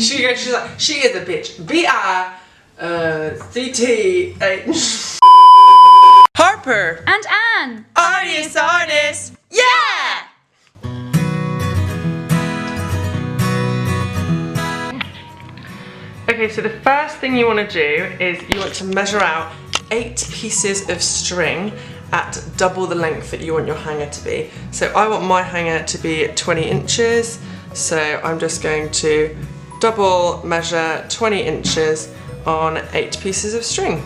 She's like, she is a bitch. B-I-C-T-H. Harper. And Anne. Artist. Yeah! Okay, so the first thing you want to do is you want to measure out 8 pieces of string at double the length that you want your hanger to be. So I want my hanger to be 20 inches, so I'm just going to double measure 20 inches on 8 pieces of string.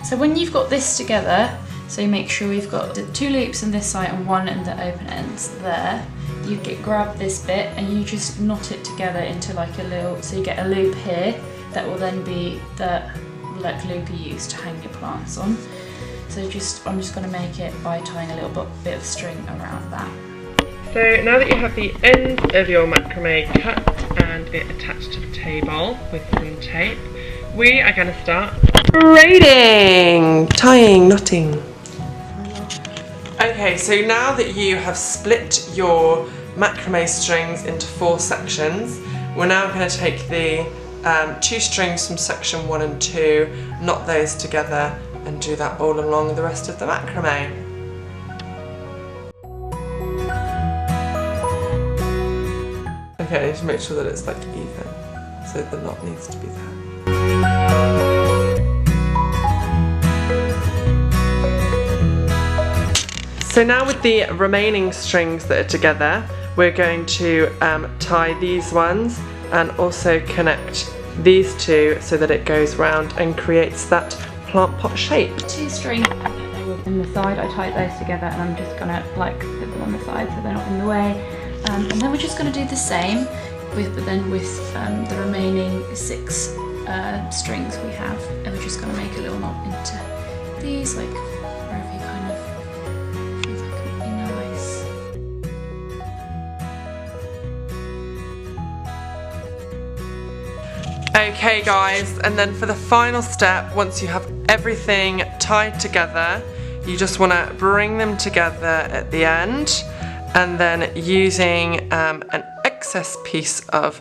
So when you've got this together, so you make sure we've got the 2 loops on this side and 1 in the open ends there, you grab this bit and you just knot it together into like a little, so you get a loop here that will then be the like loop you use to hang your plants on. So I'm just going to make it by tying a little bit of string around that. So now that you have the end of your macrame cut and it attached to the table with some tape, we are going to start braiding, tying, knotting. Okay, so now that you have split your macrame strings into 4 sections, we're now going to take the 2 strings from section 1 and 2, knot those together and do that all along the rest of the macrame. Okay, just make sure that it's like even, so the knot needs to be there. So now with the remaining strings that are together, we're going to tie these ones and also connect these 2 so that it goes round and creates that plant pot shape. 2 strings in the side, I tied those together and I'm just gonna like put them on the side so they're not in the way. And then we're just gonna do the same with the remaining 6 strings we have, and we're just gonna make a little knot into these, like wherever you kind of feel like it would be nice. Okay guys, and then for the final step, once you have everything tied together, you just want to bring them together at the end, and then using an excess piece of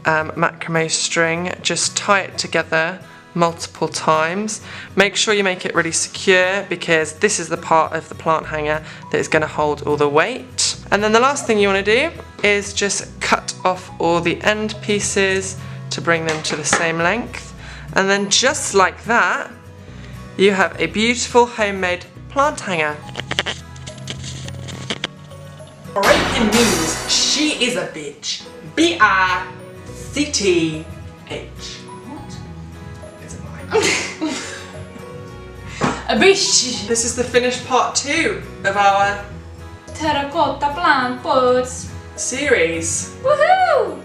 macrame string, just tie it together multiple times. Make sure you make it really secure, because this is the part of the plant hanger that is going to hold all the weight. And then the last thing you want to do is just cut off all the end pieces to bring them to the same length, and then just like that you have a beautiful homemade plant hanger. Breaking news, she is a bitch. B-I-C-T-H. What? It's a A bitch! This is the finished part 2 of our Terracotta plant pots series. Woohoo!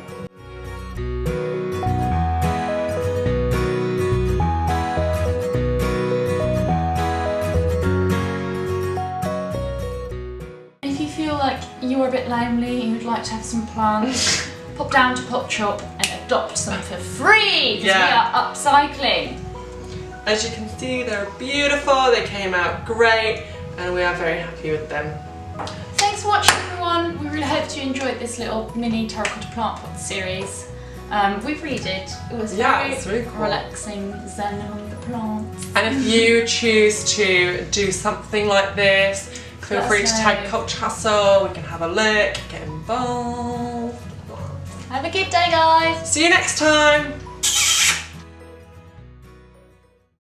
If you feel like you're a bit lonely and you'd like to have some plants, pop down to Pop Shop and adopt some for free, because we are upcycling. As you can see, they're beautiful, they came out great, and we are very happy with them. Thanks for watching everyone. We really hope you enjoyed this little mini terracotta plant pot series. We really did. It was very cool. relaxing, zen among the plants. And if you choose to do something like this, feel free to tag Culture Hustle, we can have a look, get involved. Have a good day, guys. See you next time.